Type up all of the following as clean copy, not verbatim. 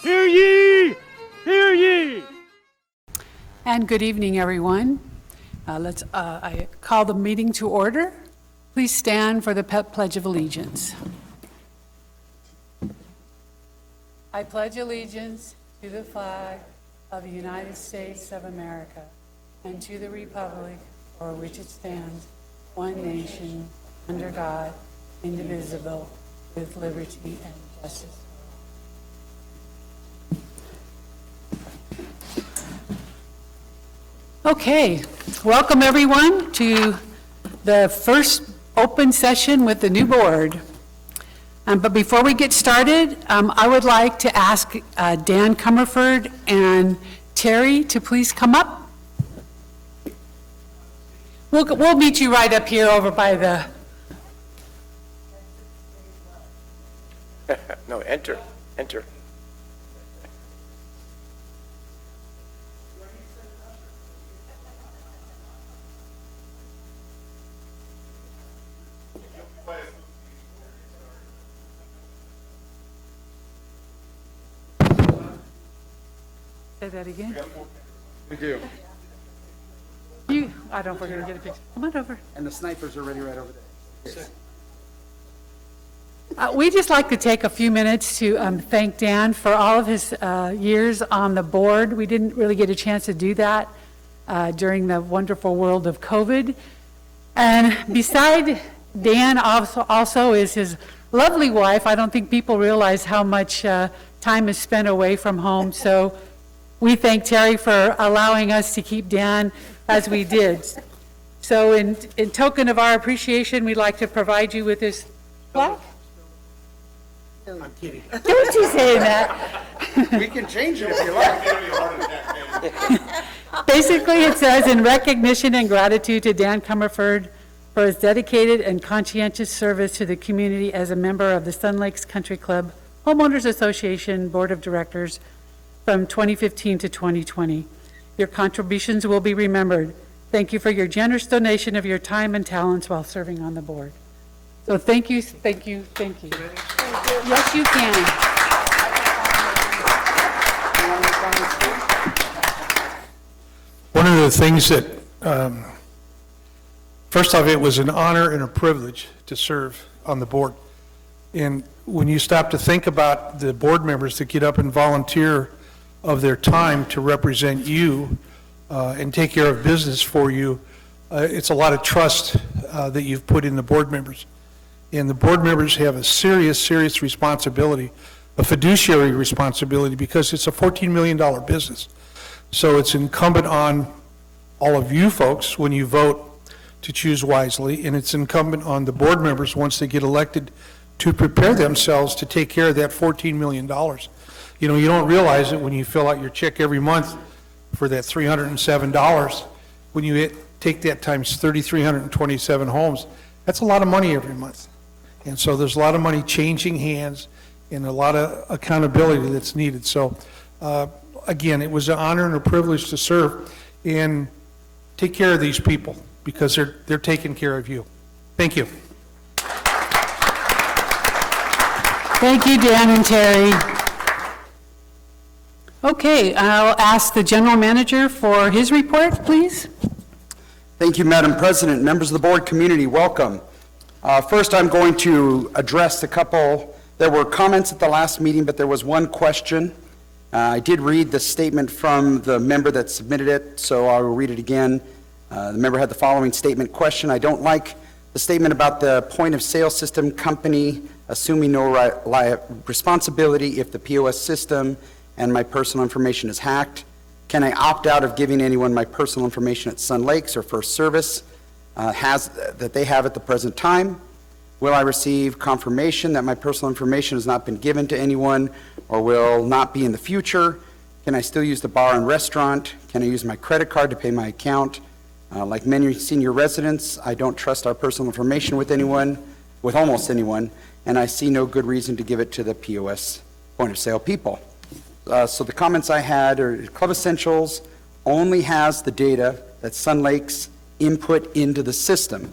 Hear ye! Hear ye! And good evening, everyone. I call the meeting to order. Please stand for the Pledge of Allegiance. I pledge allegiance to the flag of the United States of America and to the republic for which it stands, one nation, under God, indivisible, with liberty and justice. Okay, welcome everyone to the first open session with the new board. But before we get started, I would like to ask Dan Comerford and Terry to please come up. We'll meet you right up here over by the... No, enter. Say that again? We do. I don't forget to get a picture. Come on over. And the snipers are ready right over there. We'd just like to take a few minutes to thank Dan for all of his years on the board. We didn't really get a chance to do that during the wonderful world of COVID. And beside Dan also is his lovely wife. I don't think people realize how much time is spent away from home. So we thank Terry for allowing us to keep Dan as we did. So in token of our appreciation, we'd like to provide you with this plaque. I'm kidding. Don't you say that. We can change it if you like. Basically, it says, in recognition and gratitude to Dan Comerford for his dedicated and conscientious service to the community as a member of the Sun Lakes Country Club Homeowners Association Board of Directors from 2015 to 2020. Your contributions will be remembered. Thank you for your generous donation of your time and talents while serving on the board. So thank you. Yes, you can. One of the things that, first off, it was an honor and a privilege to serve on the board. And when you stop to think about the board members that get up and volunteer of their time to represent you and take care of business for you, it's a lot of trust that you've put in the board members. And the board members have a serious responsibility, a fiduciary responsibility, because it's a $14 million business. So it's incumbent on all of you folks, when you vote, to choose wisely, and it's incumbent on the board members, once they get elected, to prepare themselves to take care of that $14 million. You know, you don't realize it when you fill out your check every month for that $307. When you take that times 3,327 homes, that's a lot of money every month. And so there's a lot of money changing hands and a lot of accountability that's needed. So again, it was an honor and a privilege to serve and take care of these people, because they're taking care of you. Thank you. Thank you, Dan and Terry. Okay, I'll ask the general manager for his report, please. Thank you, Madam President. Members of the board, community, welcome. First, I'm going to address a couple. There were comments at the last meeting, but there was one question. I did read the statement from the member that submitted it, so I will read it again. The member had the following statement: question, I don't like the statement about the point of sale system company assuming no responsibility if the POS system and my personal information is hacked. Can I opt out of giving anyone my personal information at Sun Lakes or First Service that they have at the present time? Will I receive confirmation that my personal information has not been given to anyone or will not be in the future? Can I still use the bar and restaurant? Can I use my credit card to pay my account? Like many senior residents, I don't trust our personal information with anyone, with almost anyone, and I see no good reason to give it to the POS, point of sale people. So the comments I had are Club Essentials only has the data that Sun Lakes input into the system.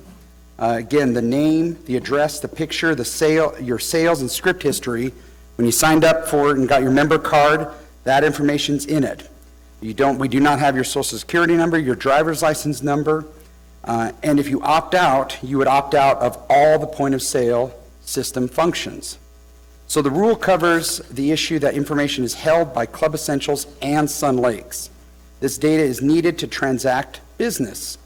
Again, the name, the address, the picture, the sale, your sales and script history When you signed up for it and got your member card, that information's in it. We do not have your social security number, your driver's license number, and if you opt out, you would opt out of all the point of sale system functions. So the rule covers the issue that information is held by Club Essentials and Sun Lakes. This data is needed to transact business.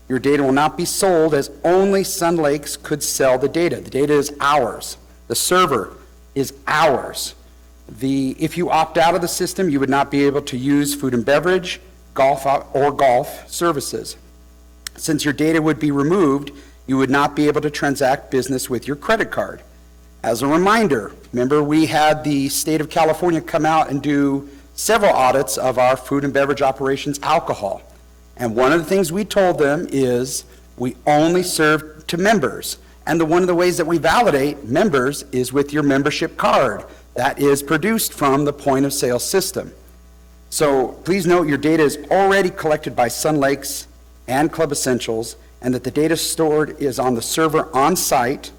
Your data will not be sold, as only Sun Lakes could sell the data. The data is ours. The server is ours. If you opt out of the system, you would not be able to use food and beverage, golf services. Since your data would be removed, you would not be able to transact business with your credit card. As a reminder, remember we had the state of California come out and do several audits of our food and beverage operations alcohol. And one of the things we told them is we only serve to members. And one of the ways that we validate members is with your membership card that is produced from the point of sale system. So please note your data is already collected by Sun Lakes and Club Essentials, and that the data stored is on the server on site,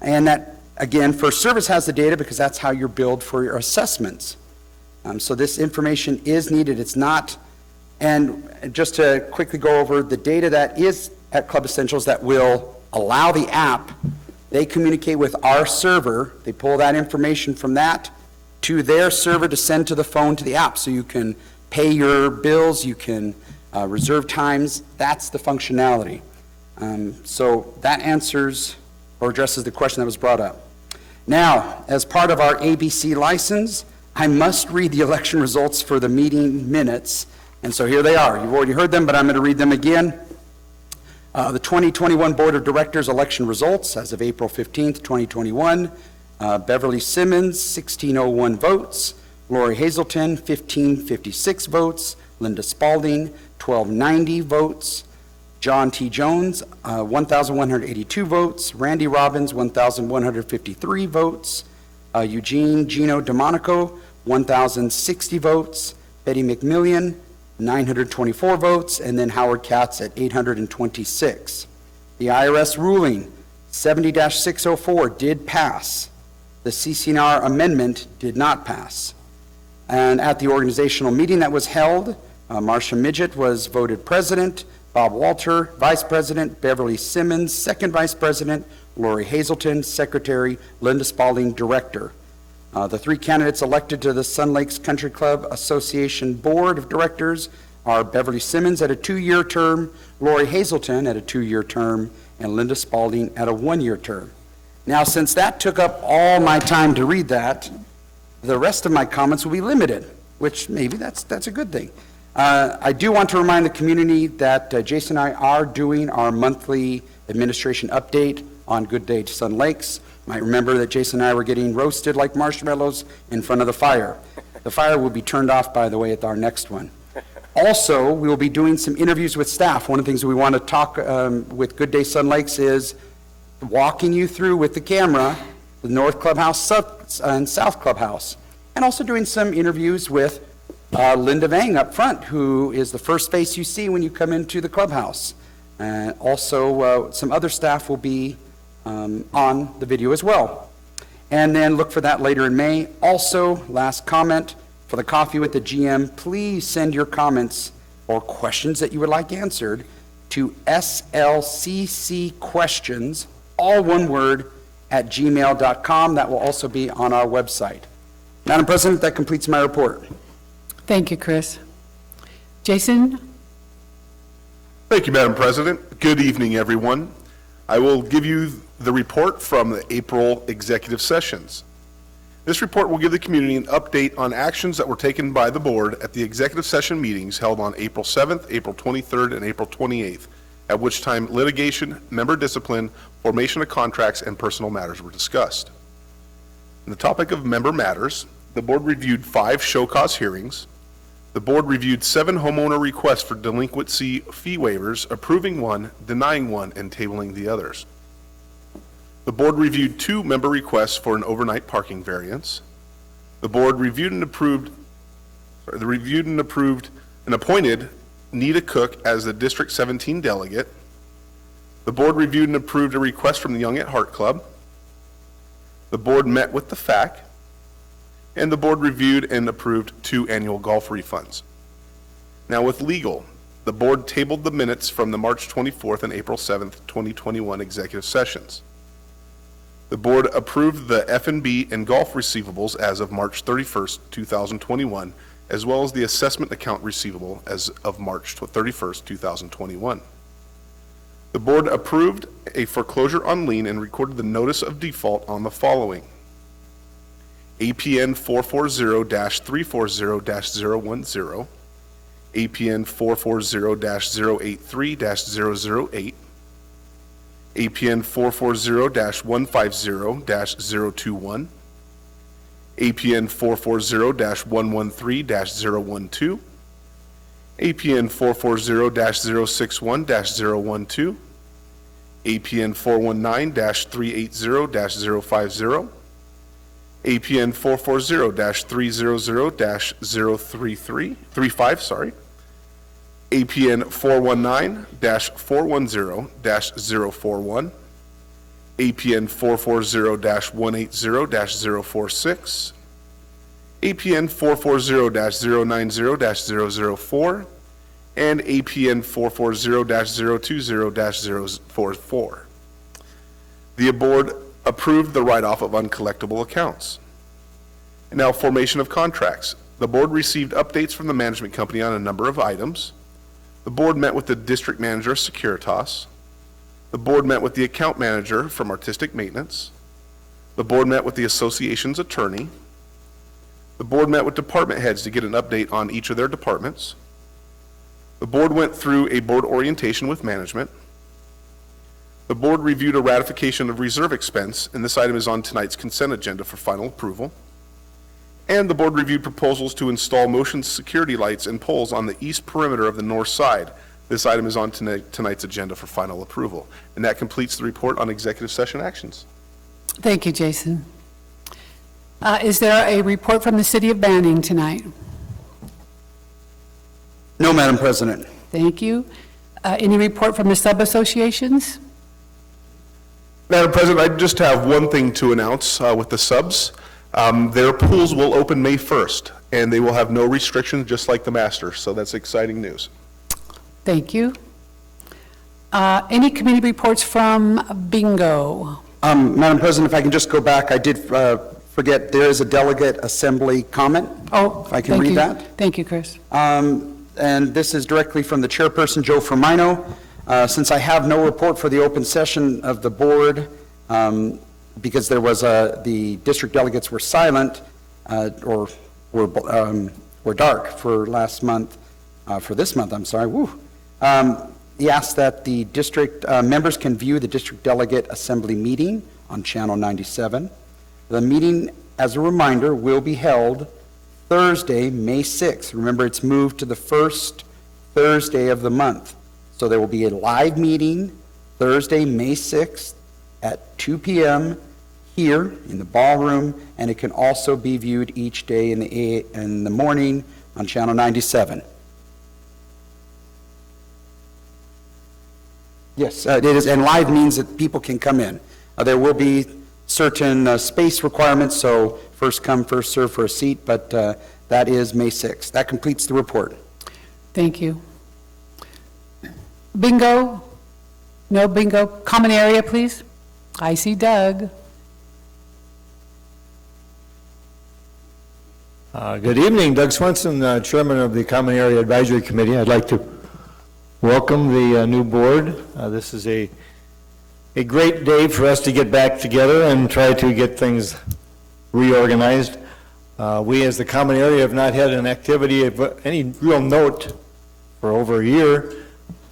and that, again, First Service has the data because that's how you're billed for your assessments. So this information is needed. It's not, and just to quickly go over the data that is at Club Essentials that will allow the app, they communicate with our server, they pull that information from that to their server to send to the phone to the app, so you can pay your bills, you can reserve times. That's the functionality. So that answers or addresses the question that was brought up. Now, as part of our ABC license, I must read the election results for the meeting minutes, and so here they are. You've already heard them, but I'm going to read them again. The 2021 Board of Directors election results as of April 15th, 2021. Beverly Simmons, 1,601 votes. Lori Hazelton, 1,556 votes. Linda Spalding, 1,290 votes. John T. Jones, 1,182 votes. Randy Robbins, 1,153 votes. Eugene Gino DeMonico, 1,060 votes. Betty McMillian, 924 votes, and then Howard Katz at 826. The IRS ruling 70-604 did pass. The CC&R amendment did not pass. And at the organizational meeting that was held, Marcia Midget was voted president, Bob Walter, vice president, Beverly Simmons, second vice president, Lori Hazelton, secretary, Linda Spalding, director. The three candidates elected to the Sun Lakes Country Club Association Board of Directors are Beverly Simmons at a 2-year term, Lori Hazelton at a 2-year term, and Linda Spalding at a 1-year term. Now, since that took up all my time to read that, the rest of my comments will be limited, which maybe that's a good thing. I do want to remind the community that Jason and I are doing our monthly administration update on Good Day to Sun Lakes. You might remember that Jason and I were getting roasted like marshmallows in front of the fire. The fire will be turned off, by the way, at our next one. Also, we will be doing some interviews with staff. One of the things that we want to talk with Good Day Sun Lakes is walking you through with the camera the North Clubhouse and South Clubhouse, and also doing some interviews with Linda Vang up front, who is the first face you see when you come into the clubhouse. Also, some other staff will be on the video as well. And then look for that later in May. Also, last comment, for the Coffee with the GM, please send your comments or questions that you would like answered to slccquestions, all one word, @gmail.com. That will also be on our website. Madam President, that completes my report. Thank you, Chris. Jason? Thank you, Madam President. Good evening, everyone. I will give you the report from the April executive sessions. This report will give the community an update on actions that were taken by the board at the executive session meetings held on April 7th, April 23rd, and April 28th, at which time litigation, member discipline, formation of contracts, and personal matters were discussed. On the topic of member matters, the board reviewed 5 show cause hearings. The board reviewed 7 homeowner requests for delinquency fee waivers, approving 1, denying 1, and tabling the others. The board reviewed 2 member requests for an overnight parking variance. The board reviewed and approved and appointed Nita Cook as the District 17 delegate. The board reviewed and approved a request from the Young at Heart Club. The board met with the FAC. And the board reviewed and approved 2 annual golf refunds. Now with legal, the board tabled the minutes from the March 24th and April 7th, 2021 executive sessions. The board approved the F&B and golf receivables as of March 31st, 2021, as well as the assessment account receivable as of March 31st, 2021. The board approved a foreclosure on lien and recorded the notice of default on the following: APN 440-340-010, APN 440-083-008, APN 440-150-021, APN 440-113-012, APN 440-061-012, APN 419-380-050, APN 440-300-035, APN 419-410-041, APN 440-180-046, APN 440-090-004, and APN 440-020-044. The board approved the write-off of uncollectible accounts. And now, formation of contracts. The board received updates from the management company on a number of items. The board met with the district manager of Securitas. The board met with the account manager from Artistic Maintenance. The board met with the association's attorney. The board met with department heads to get an update on each of their departments. The board went through a board orientation with management. The board reviewed a ratification of reserve expense, and this item is on tonight's consent agenda for final approval. And the board reviewed proposals to install motion security lights and poles on the east perimeter of the north side. This item is on tonight's agenda for final approval. And that completes the report on executive session actions. Thank you, Jason. Is there a report from the City of Banning tonight? No, Madam President. Thank you. Any report from the sub-associations? Madam President, I just have one thing to announce with the subs. Their pools will open May 1st, and they will have no restrictions, just like the Masters, so that's exciting news. Thank you. Any committee reports from Bingo? Madam President, if I can just go back, I did forget, there is a delegate assembly comment. Oh, If I can thank read you. that. Thank you, Chris. And this is directly from the chairperson, Joe Firmino. Since I have no report for the open session of the board, because there was the district delegates were silent, or were dark for last month, for this month, I'm sorry, woo. He asked that the district members can view the district delegate assembly meeting on Channel 97. The meeting, as a reminder, will be held Thursday, May 6th. Remember, it's moved to the first Thursday of the month. So there will be a live meeting Thursday, May 6th at 2 p.m. here in the ballroom, and it can also be viewed each day in the morning on Channel 97. Yes, it is, and live means that people can come in. There will be certain space requirements, so first come, first serve for a seat, but that is May 6th. That completes the report. Thank you. Bingo? No bingo? Common area, please. I see Doug. Good evening, Doug Swenson, Chairman of the Common Area Advisory Committee. I'd like to welcome the new board. This is a great day for us to get back together and try to get things reorganized. We as the Common Area have not had an activity of any real note for over a year,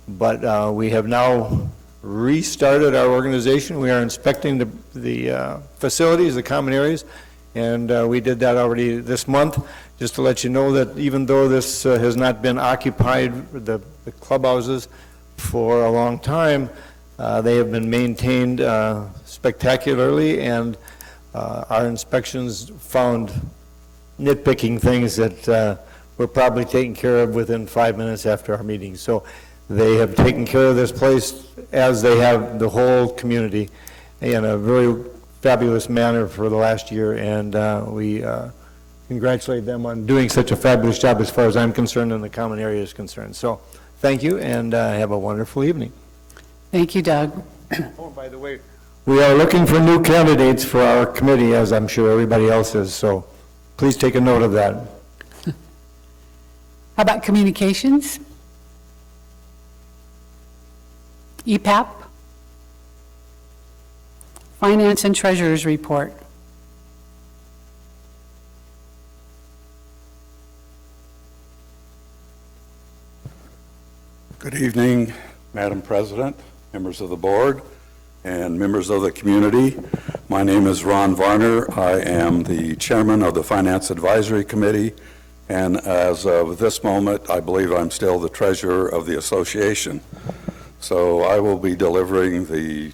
but we have now restarted our organization. We are inspecting the facilities, the common areas, and we did that already this month. Just to let you know that even though this has not been occupied, the clubhouses, for a long time, they have been maintained spectacularly, and our inspections found nitpicking things that were probably taken care of within 5 minutes after our meeting. So they have taken care of this place, as they have the whole community, in a very fabulous manner for the last year, and we congratulate them on doing such a fabulous job as far as I'm concerned and the common area is concerned. So, thank you, and have a wonderful evening. Thank you, Doug. Oh, by the way, we are looking for new candidates for our committee, as I'm sure everybody else is, so please take a note of that. How about communications? EPAP? Finance and Treasurer's Report. Good evening, Madam President, members of the board, and members of the community. My name is Ron Varner. I am the chairman of the Finance Advisory Committee, and as of this moment, I believe I'm still the treasurer of the association. So I will be delivering the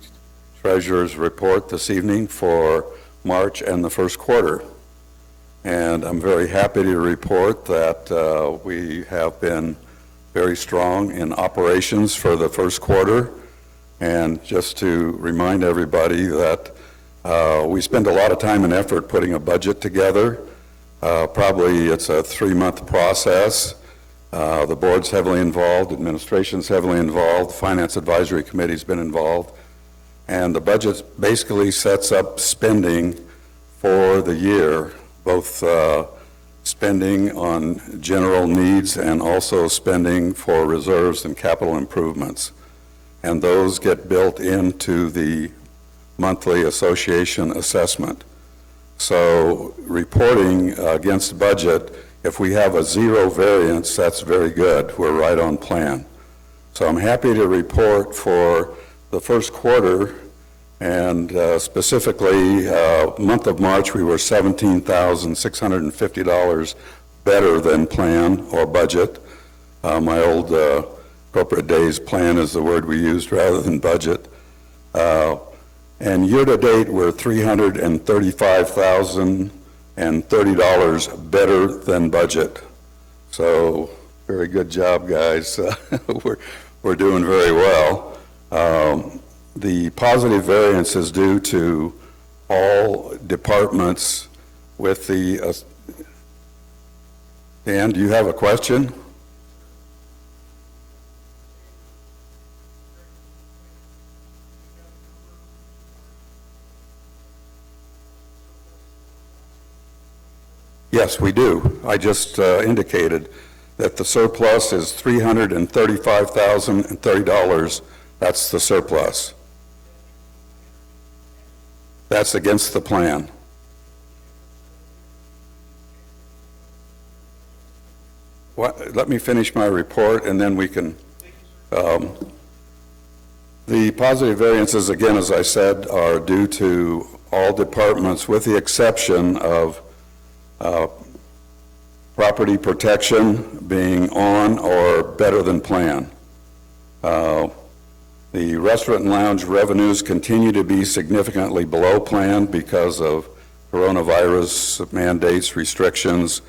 treasurer's report this evening for March and the first quarter. And I'm very happy to report that we have been very strong in operations for the first quarter. And just to remind everybody that we spend a lot of time and effort putting a budget together. Probably it's a 3-month process. The board's heavily involved, administration's heavily involved, Finance Advisory Committee's been involved. And the budget basically sets up spending for the year, both spending on general needs and also spending for reserves and capital improvements. And those get built into the monthly association assessment. So reporting against budget, if we have a 0 variance, that's very good. We're right on plan. So I'm happy to report for the first quarter, and specifically, month of March, we were $17,650 better than plan or budget. My old corporate days, plan is the word we used rather than budget. And year-to-date, we're $335,030 better than budget. So, very good job, guys. We're doing very well. The positive variance is due to all departments with the, Dan, do you have a question? Yes, we do. I just indicated that the surplus is $335,030. That's the surplus. That's against the plan. Let me finish my report and then we can. The positive variances, again, as I said, are due to all departments with the exception of property protection being on or better than plan. The restaurant and lounge revenues continue to be significantly below plan because of coronavirus mandates, restrictions,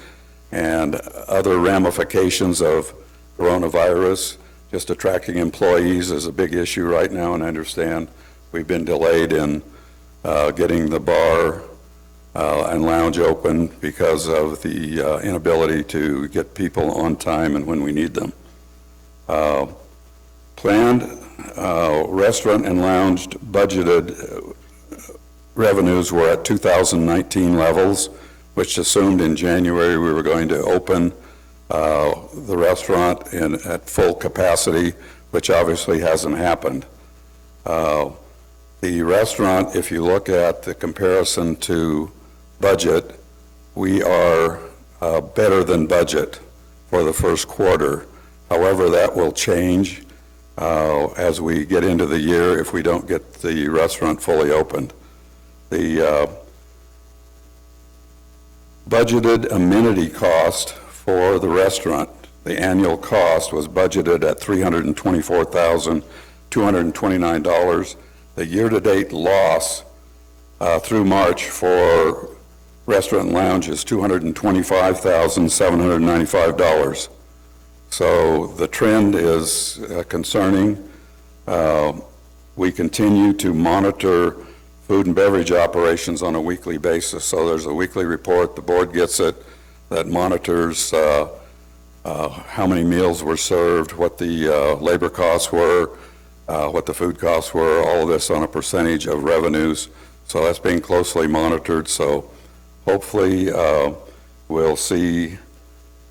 and other ramifications of coronavirus. Just attracting employees is a big issue right now, and I understand we've been delayed in getting the bar and lounge open because of the inability to get people on time and when we need them. Planned restaurant and lounge budgeted revenues were at 2019 levels, which assumed in January we were going to open the restaurant at full capacity, which obviously hasn't happened. The restaurant, if you look at the comparison to budget, we are better than budget for the first quarter. However, that will change as we get into the year if we don't get the restaurant fully opened. The budgeted amenity cost for the restaurant, the annual cost was budgeted at $324,229. The year-to-date loss through March for restaurant and lounge is $225,795. So the trend is concerning. We continue to monitor food and beverage operations on a weekly basis. So there's a weekly report, the board gets it, that monitors how many meals were served, what the labor costs were, what the food costs were, all of this on a percentage of revenues. So that's being closely monitored. So hopefully we'll see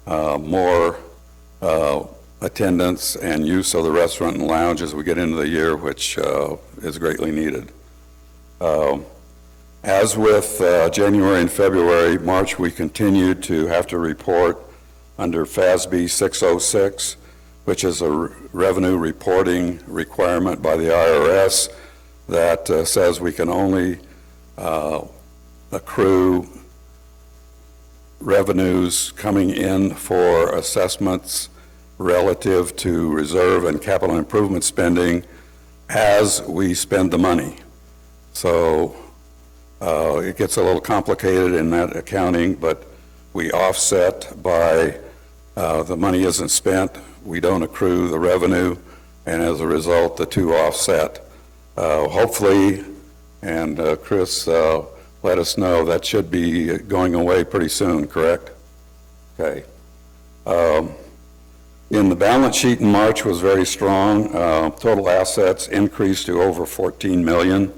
more attendance and use of the restaurant and lounge as we get into the year, which is greatly needed. As with January and February, March, we continued to have to report under FASB 606, which is a revenue reporting requirement by the IRS that says we can only accrue revenues coming in for assessments relative to reserve and capital improvement spending as we spend the money. So it gets a little complicated in that accounting, but we offset by the money isn't spent, we don't accrue the revenue, and as a result, the two offset. Hopefully, and Chris let us know, that should be going away pretty soon, correct? Okay. In the balance sheet in March was very strong. Total assets increased to over 14 million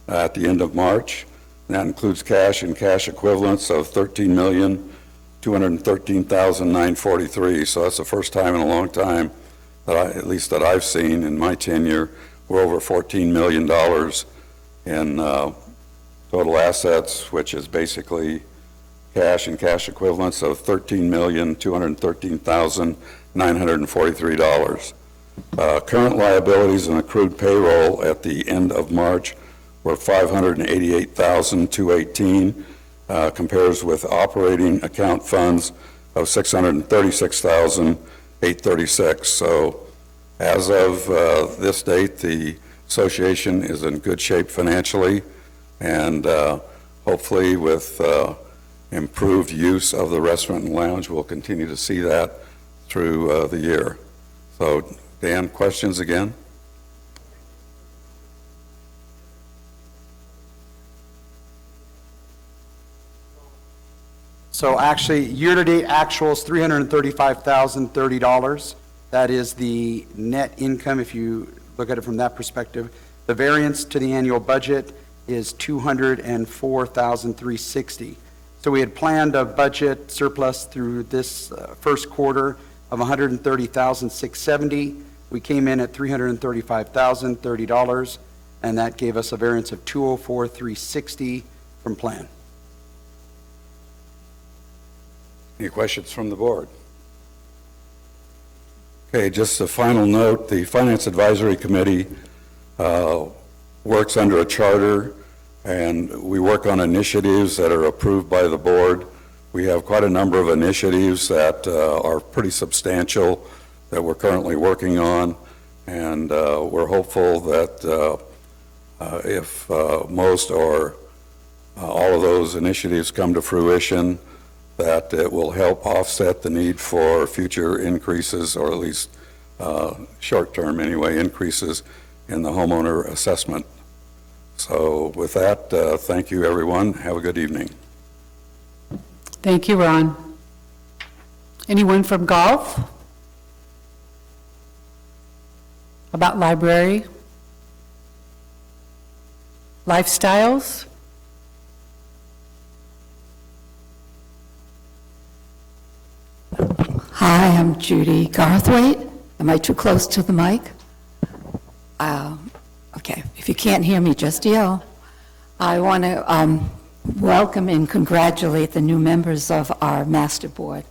at the end of March. That includes cash and cash equivalents of 13,213,943. So that's the first time in a long time that at least that I've seen in my tenure, we're over $14 million in total assets, which is basically cash and cash equivalents of $13,213,943. Current liabilities and accrued payroll at the end of March were $588,218, compares with operating account funds of $636,836. So as of this date, the association is in good shape financially, and hopefully with improved use of the restaurant and lounge, we'll continue to see that through the year. So Dan, questions again? So actually, year-to-date actuals, $335,030. That is the net income, if you look at it from that perspective. The variance to the annual budget is $204,360. So we had planned a budget surplus through this first quarter of $130,670. We came in at $335,030, and that gave us a variance of $204,360 from plan. Any questions from the board? Okay, just a final note, the Finance Advisory Committee works under a charter, and we work on initiatives that are approved by the board. We have quite a number of initiatives that are pretty substantial that we're currently working on, and we're hopeful that if most or all of those initiatives come to fruition, that it will help offset the need for future increases, or at least short-term anyway, increases in the homeowner assessment. So with that, thank you, everyone. Have a good evening. Thank you, Ron. Anyone from golf? About library? Lifestyles? Hi, I'm Judy Garthwaite. Am I too close to the mic? Okay, if you can't hear me, just yell. I want to welcome and congratulate the new members of our master board.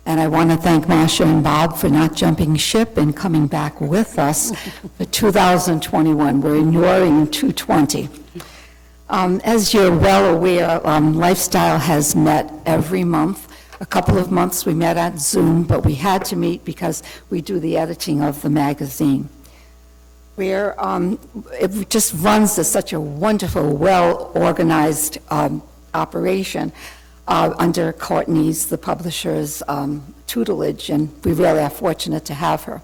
And I want to thank Marcia and Bob for not jumping ship and coming back with us for 2021. We're ignoring in 2020. As you're well aware, Lifestyle has met every month. A couple of months we met at Zoom, but we had to meet because we do the editing of the magazine. Where it just runs as such a wonderful, well-organized operation under Courtney's, the publisher's, tutelage, and we really are fortunate to have her.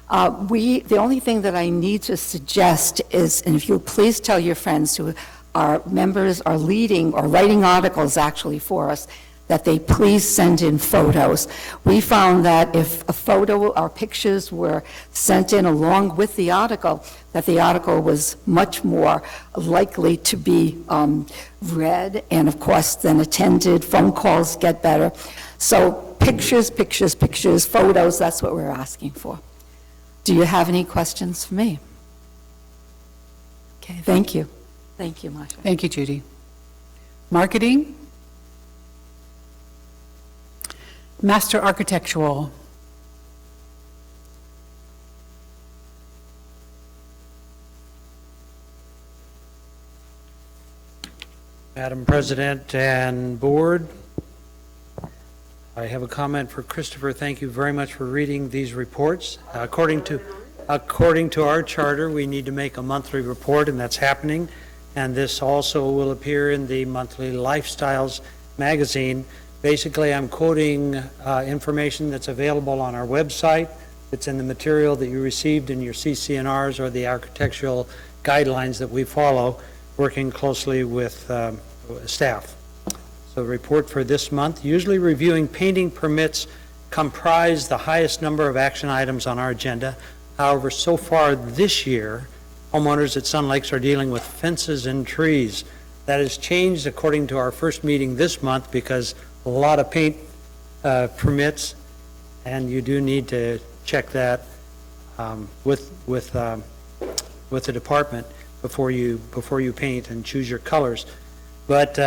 The only thing that I need to suggest is, and if you'll please tell your friends who are members, are leading or writing articles actually for us, that they please send in photos. We found that if a photo or pictures were sent in along with the article, that the article was much more likely to be read, and of course then attended, phone calls get better. So pictures, pictures, pictures, photos, that's what we're asking for. Do you have any questions for me? Okay, thank you. Thank you, Marcia. Thank you, Judy. Marketing? Master Architectural. Madam President and Board, I have a comment for Christopher. Thank you very much for reading these reports. According to our charter, we need to make a monthly report, and that's happening. And this also will appear in the monthly Lifestyles magazine. Basically, I'm quoting information that's available on our website. It's in the material that you received in your CC&Rs or the architectural guidelines that we follow, working closely with staff. So the report for this month, usually reviewing painting permits comprise the highest number of action items on our agenda. However, so far this year, homeowners at Sun Lakes are dealing with fences and trees. That has changed according to our first meeting this month because a lot of paint permits, and you do need to check that with the department before you paint and choose your colors. But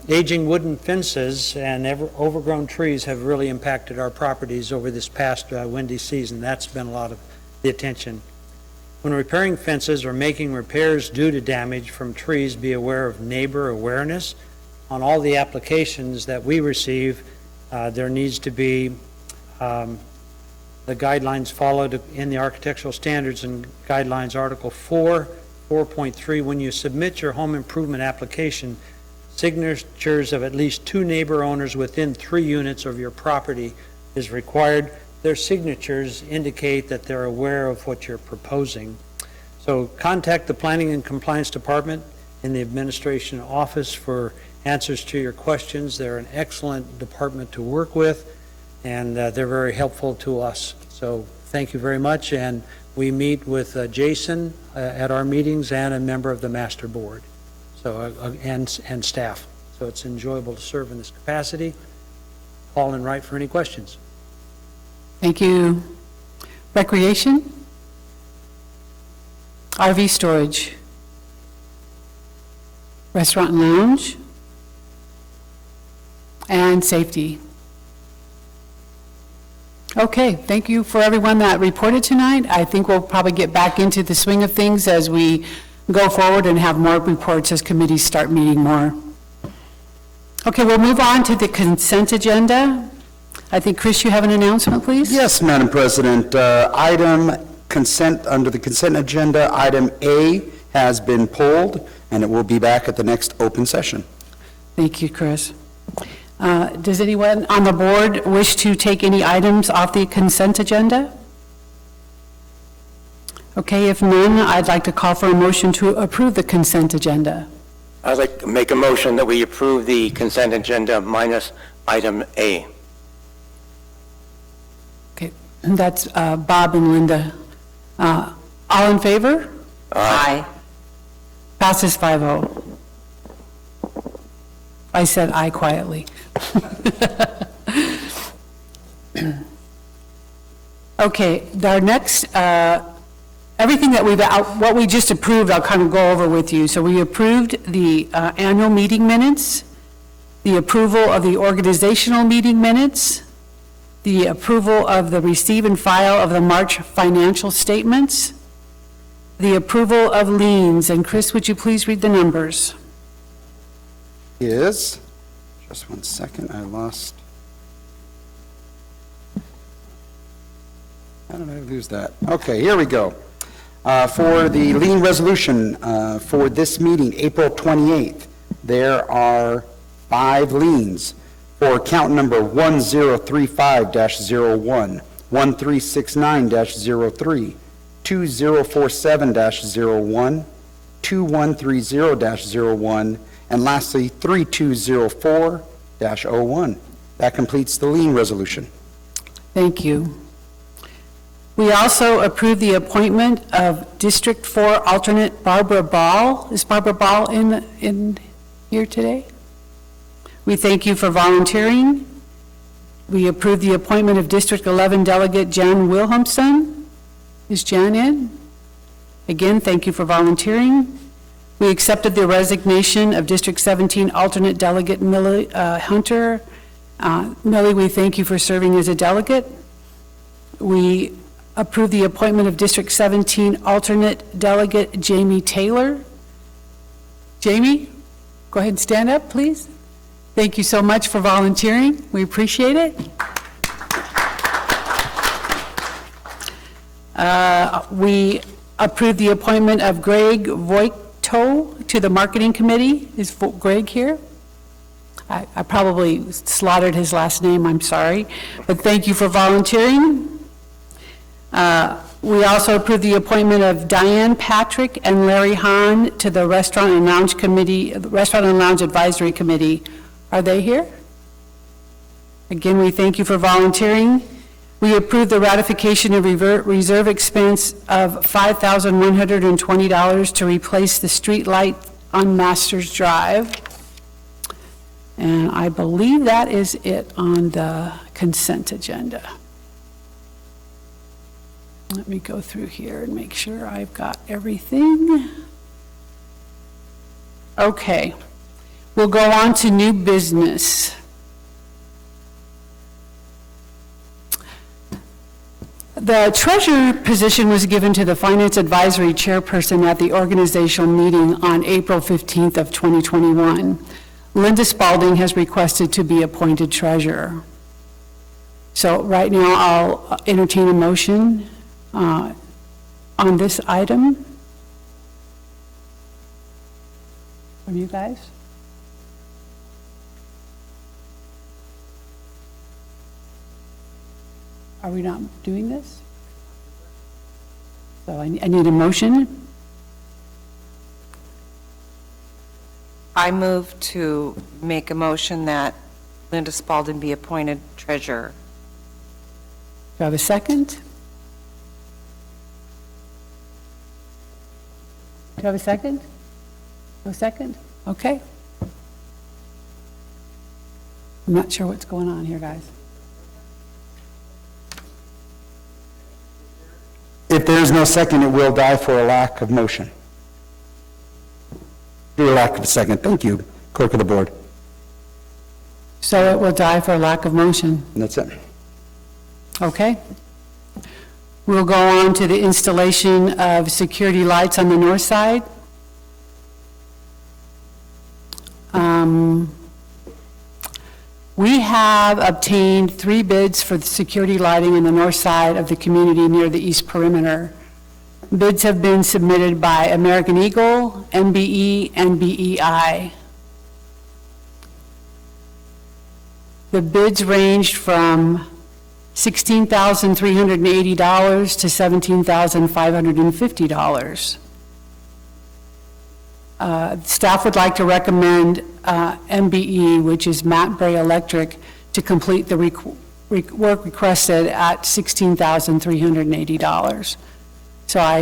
aging wooden fences and overgrown trees have really impacted our properties over this past windy season. That's been a lot of the attention. When repairing fences or making repairs due to damage from trees, be aware of neighbor awareness. On all the applications that we receive, there needs to be the guidelines followed in the Architectural Standards and Guidelines, Article 4.3. When you submit your home improvement application, signatures of at least 2 neighbor owners within 3 units of your property is required. Their signatures indicate that they're aware of what you're proposing. So contact the Planning and Compliance Department in the Administration Office for answers to your questions. They're an excellent department to work with, and they're very helpful to us. So thank you very much, and we meet with Jason at our meetings and a member of the Master Board, so and staff. So it's enjoyable to serve in this capacity. Paul and Wright for any questions. Thank you. Recreation? RV storage? Restaurant and lounge? And safety? Okay, thank you for everyone that reported tonight. I think we'll probably get back into the swing of things as we go forward and have more reports as committees start meeting more. Okay, we'll move on to the consent agenda. I think, Chris, you have an announcement, please? Yes, Madam President. Under the consent agenda, item A has been pulled, and it will be back at the next open session. Thank you, Chris. Does anyone on the board wish to take any items off the consent agenda? Okay, if none, I'd like to call for a motion to approve the consent agenda. I'd like to make a motion that we approve the consent agenda minus item A. Okay, that's Bob and Linda. All in favor? Aye. Passes 5-0. I said aye quietly. Okay, our next, everything that what we just approved, I'll kind of go over with you. So we approved the annual meeting minutes, the approval of the organizational meeting minutes, the approval of the receive and file of the March financial statements, the approval of liens. And Chris, would you please read the numbers? Is, just one second, how did I lose that? Okay, here we go. For the lien resolution for this meeting, April 28th, there are 5 liens for account number 1035-01, 1369-03, 2047-01, 2130-01, and lastly, 3204-01. That completes the lien resolution. Thank you. We also approve the appointment of District 4 alternate Barbara Ball. Is Barbara Ball in here today? We thank you for volunteering. We approve the appointment of District 11 delegate Jan Wilhelmsen. Is Jan in? Again, thank you for volunteering. We accepted the resignation of District 17 alternate delegate Millie Hunter. Millie, we thank you for serving as a delegate. We approve the appointment of District 17 alternate delegate Jamie Taylor. Jamie, go ahead and stand up, please. Thank you so much for volunteering. We appreciate it. We approve the appointment of Greg Voigto to the Marketing Committee. Is Greg here? I probably slaughtered his last name, I'm sorry, but thank you for volunteering. We also approve the appointment of Diane Patrick and Larry Hahn to the Restaurant and Lounge Committee, Restaurant and Lounge Advisory Committee. Are they here? Again, we thank you for volunteering. We approve the ratification of reserve expense of $5,120 to replace the street light on Masters Drive. And I believe that is it on the consent agenda. Let me go through here and make sure I've got everything. Okay, we'll go on to new business. The treasurer position was given to the Finance Advisory Chairperson at the organizational meeting on April 15th of 2021. Linda Spalding has requested to be appointed treasurer. So right now I'll entertain a motion on this item from you guys. Are we not doing this? So I need a motion. I move to make a motion that Linda Spalding be appointed treasurer. Do I have a second? Do I have a second? No second? Okay. I'm not sure what's going on here, guys. If there is no second, it will die for a lack of motion. For a lack of a second. Thank you, Clerk of the Board. So it will die for lack of motion. And that's it. Okay. We'll go on to the installation of security lights on the north side. We have obtained 3 bids for the security lighting on the north side of the community near the east perimeter. Bids have been submitted by American Eagle, MBE, and BEI. The bids ranged from $16,380 to $17,550. Staff would like to recommend MBE, which is Matt Bray Electric, to complete the work requested at $16,380. So I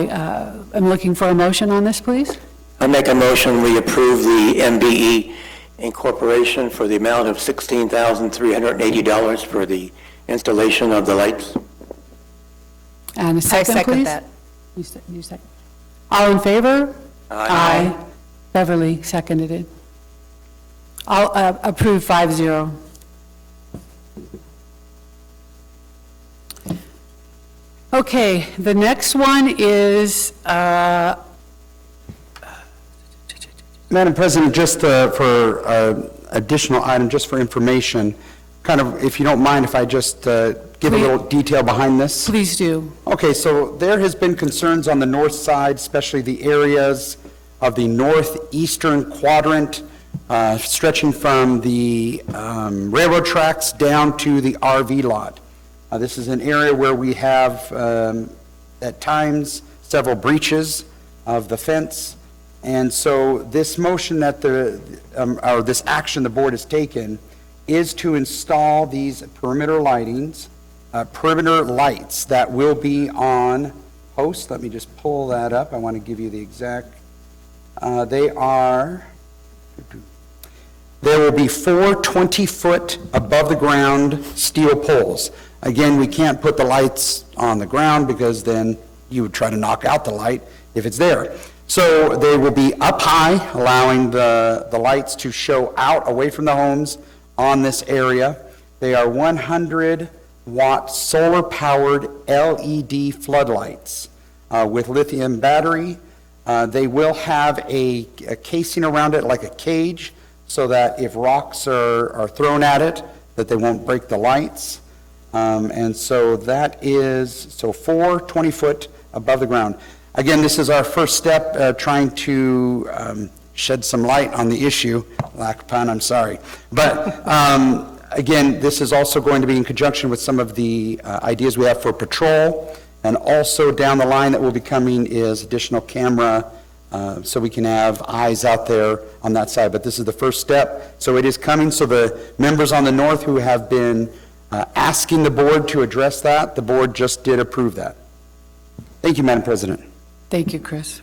am looking for a motion on this, please. I make a motion, we approve the MBE Incorporation for the amount of $16,380 for the installation of the lights. And a second, second please. that. You second. All in favor? Aye. Beverly seconded it. I'll approve 5-0. Okay, the next one is, Madam President, just for additional item, just for information, kind of, if you don't mind, if I just give a little detail behind this? please do. Okay, so there has been concerns on the north side, especially the areas of the northeastern quadrant, stretching from the railroad tracks down to the RV lot. This is an area where we have, at times, several breaches of the fence. And so this motion that or this action the board has taken is to install these perimeter lights that will be on posts. Let me just pull that up. I want to give you the exact, there will be 4 20-foot above-the-ground steel poles. Again, we can't put the lights on the ground because then you would try to knock out the light if it's there. So they will be up high, allowing the lights to show out away from the homes on this area. They are 100-watt solar-powered LED floodlights with lithium battery. They will have a casing around it like a cage, so that if rocks are thrown at it, that they won't break the lights. And so that is, 4 20-foot above the ground. Again, this is our first step, trying to shed some light on the issue. Lack of pun, I'm sorry. But again, this is also going to be in conjunction with some of the ideas we have for patrol. And also down the line that will be coming is additional camera, so we can have eyes out there on that side. But this is the first step, so it is coming. So the members on the north who have been asking the board to address that, the board just did approve that. Thank you, Madam President. Thank you, Chris.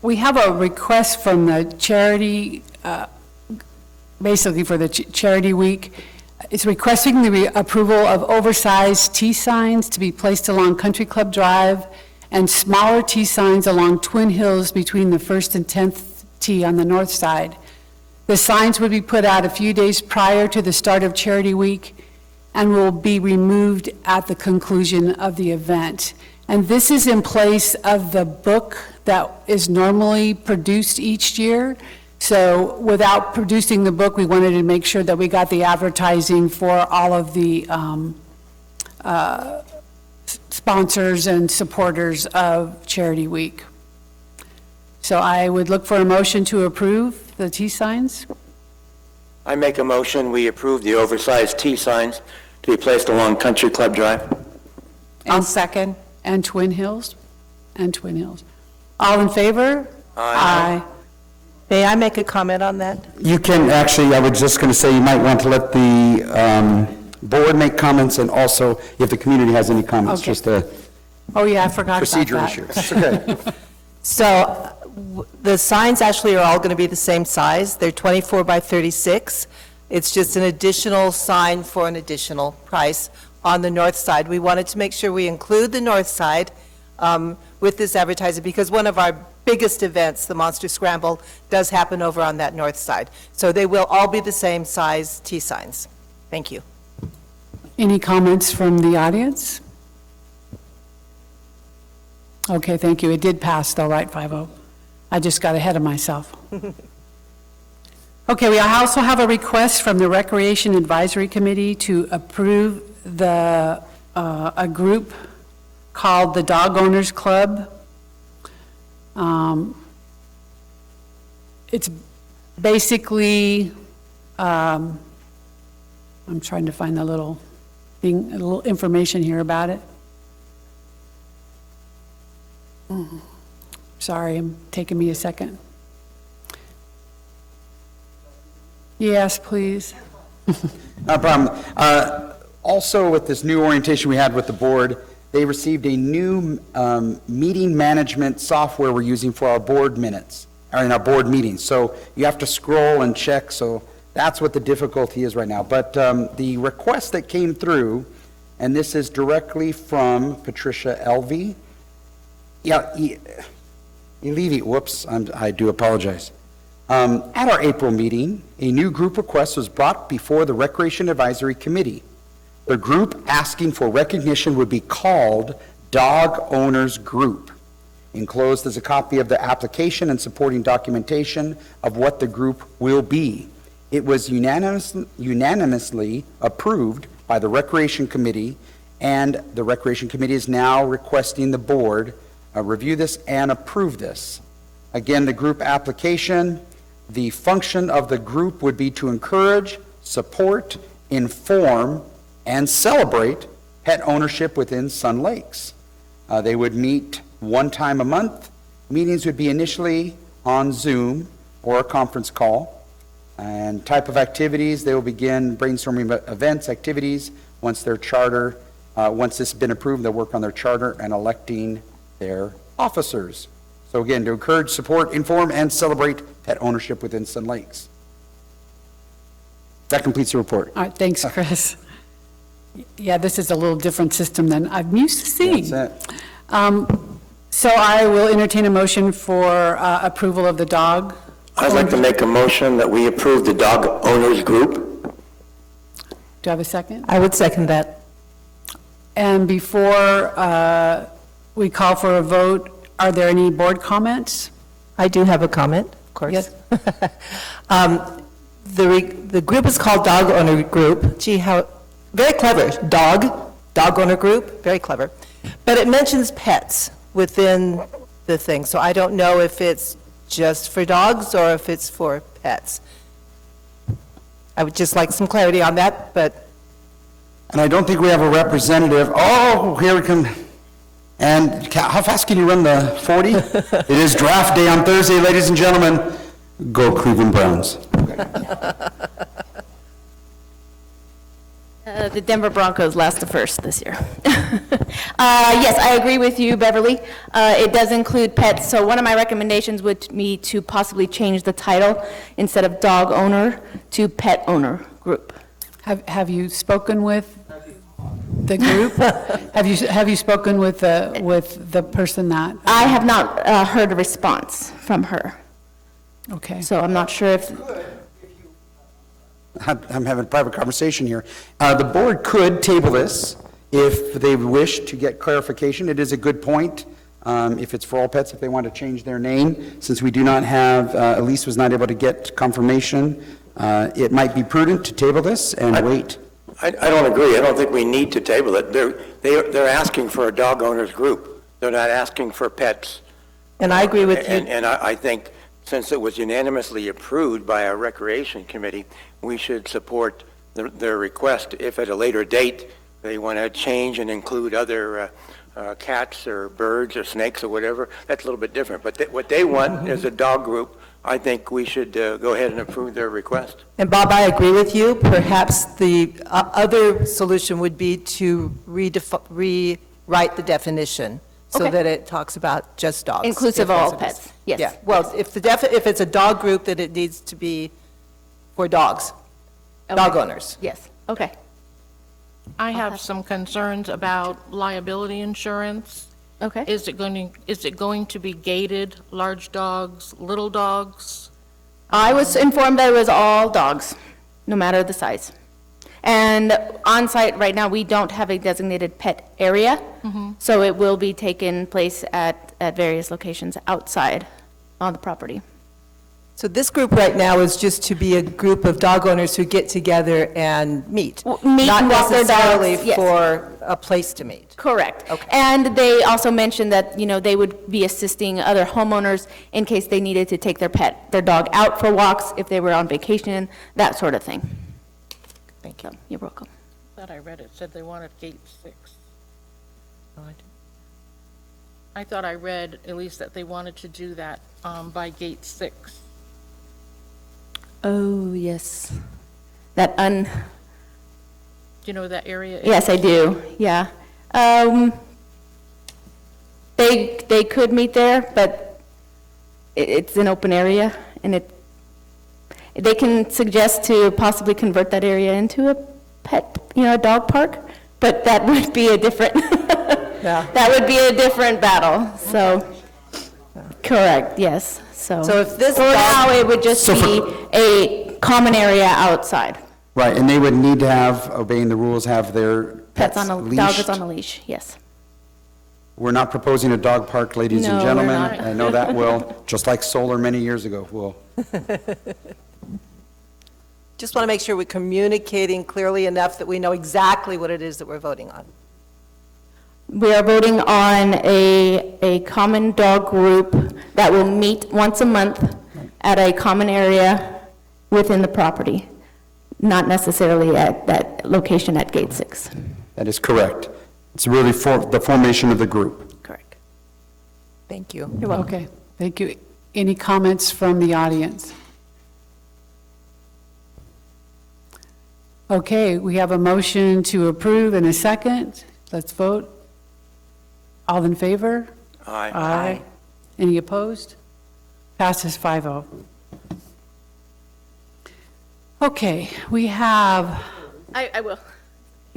We have a request from the charity, basically for the Charity Week. It's requesting the approval of oversized T signs to be placed along Country Club Drive and smaller T signs along Twin Hills between the 1st and 10th T on the north side. The signs would be put out a few days prior to the start of Charity Week and will be removed at the conclusion of the event. And this is in place of the book that is normally produced each year. So without producing the book, we wanted to make sure that we got the advertising for all of the sponsors and supporters of Charity Week. So I would look for a motion to approve the T signs. I make a motion, we approve the oversized T signs to be placed along Country Club Drive. I'll second. And Twin Hills. And Twin Hills. All in favor? Aye. May I make a comment on that? You can, actually, I was just going to say, you might want to let the board make comments, and also if the community has any comments, Okay. just a Oh, yeah, I forgot about that. procedure issue. It's okay. So the signs actually are all going to be the same size. They're 24 by 36. It's just an additional sign for an additional price on the north side. We wanted to make sure we include the north side with this advertising, because one of our biggest events, the Monster Scramble, does happen over on that north side. So they will all be the same size T signs. Thank you. Any comments from the audience? Okay, thank you. It did pass though, right, 5-0? I just got ahead of myself. Okay, we also have a request from the Recreation Advisory Committee to approve a group called the Dog Owners Club. It's basically, I'm trying to find the little thing, a little information here about it. Sorry, taking me a second. Yes, please. No problem. Also, with this new orientation we had with the board, they received a new meeting management software we're using for our board minutes, or in our board meetings. So you have to scroll and check, so that's what the difficulty is right now. But the request that came through, and this is directly from Patricia Elvey. Yeah, Levy, whoops, I do apologize. At our April meeting, a new group request was brought before the Recreation Advisory Committee. The group asking for recognition would be called Dog Owners Group. Enclosed is a copy of the application and supporting documentation of what the group will be. It was unanimously approved by the Recreation Committee, and the Recreation Committee is now requesting the board review this and approve this. Again, the group application, the function of the group would be to encourage, support, inform, and celebrate pet ownership within Sun Lakes. They would meet one time a month. Meetings would be initially on Zoom or a conference call. And type of activities, they will begin brainstorming events, activities, once their charter, once this has been approved, they'll work on their charter and electing their officers. So again, to encourage, support, inform, and celebrate pet ownership within Sun Lakes. That completes the report. All right, thanks, Chris. Yeah, this is a little different system than I'm used to seeing. That's it. So I will entertain a motion for approval of the dog. I'd like to make a motion that we approve the dog owners group. Do I have a second? I would second that. And before we call for a vote, are there any board comments? I do have a comment, of course. Yes. The group is called Dog Owner Group. Gee, how, very clever. Dog Owner Group, very clever. But it mentions pets within the thing, so I don't know if it's just for dogs or if it's for pets. I would just like some clarity on that, but And I don't think we have a representative. Oh, here we come. And how fast can you run the 40? It is draft day on Thursday, ladies and gentlemen. Go Cleveland Browns. The Denver Broncos last the first this year. Yes, I agree with you, Beverly. It does include pets, so one of my recommendations would be to possibly change the title instead of dog owner to pet owner group. Have you spoken with the group? Have you spoken with the person that? I have not heard a response from her, Okay. so I'm not sure if, I'm having a private conversation here. The board could table this if they wish to get clarification. It is a good point. If it's for all pets, if they want to change their name, since we do not have, Elise was not able to get confirmation, it might be prudent to table this and wait. I don't agree. I don't think we need to table it. They're asking for a dog owners group. They're not asking for pets. and I agree with you. And I think since it was unanimously approved by our Recreation Committee, we should support their request. If at a later date they want to change and include other cats or birds or snakes or whatever, that's a little bit different. But what they want is a dog group. I think we should go ahead and approve their request. And Bob, I agree with you. Perhaps the other solution would be to rewrite the definition so Okay. that it talks about just dogs. inclusive if of all that's- pets, yes. Yeah, well, if it's a dog group, then it needs to be for dogs, dog Okay. owners. Yes, okay. I have some concerns about liability insurance. Okay. Is it going to be gated, large dogs, little dogs? I was informed that it was all dogs, no matter the size. And on site right now, we don't have a designated pet area, so it will be taking place at various locations outside on the property. So this group right now is just to be a group of dog owners who get together and meet? Meet and walk their dogs, Not necessarily yes. for a place to meet? Correct. Okay. And they also mentioned that, they would be assisting other homeowners in case they needed to take their dog out for walks, if they were on vacation, that sort of thing. Thank you. So, you're welcome. Thought I read it, said they wanted gate 6. I thought I read, at least, that they wanted to do that by gate 6. Oh, yes. Do you know where that area is? Yes, I do, yeah. They could meet there, but it's an open area, and they can suggest to possibly convert that area into a pet, a dog park, but that would be a different, that would be a different battle, so, correct, yes, so. So if this For dog- now, it would just be a common area outside. Right, and they would need to have, obeying the rules, have their pets Pets on a, leashed. dog is on a leash, yes. We're not proposing a dog park, ladies and No, we're gentlemen. not. I know that will, just like solar many years ago, will. Just want to make sure we're communicating clearly enough that we know exactly what it is that we're voting on. We are voting on a common dog group that will meet once a month at a common area within the property, not necessarily at that location at Gate 6. That is correct. It's really for the formation of the group. Correct. Thank you. Okay, thank you. Any comments from the audience? Okay, we have a motion to approve and a second. Let's vote. All in favor? Aye. Aye. Any opposed? Passes 5-0. Okay, we have, I will.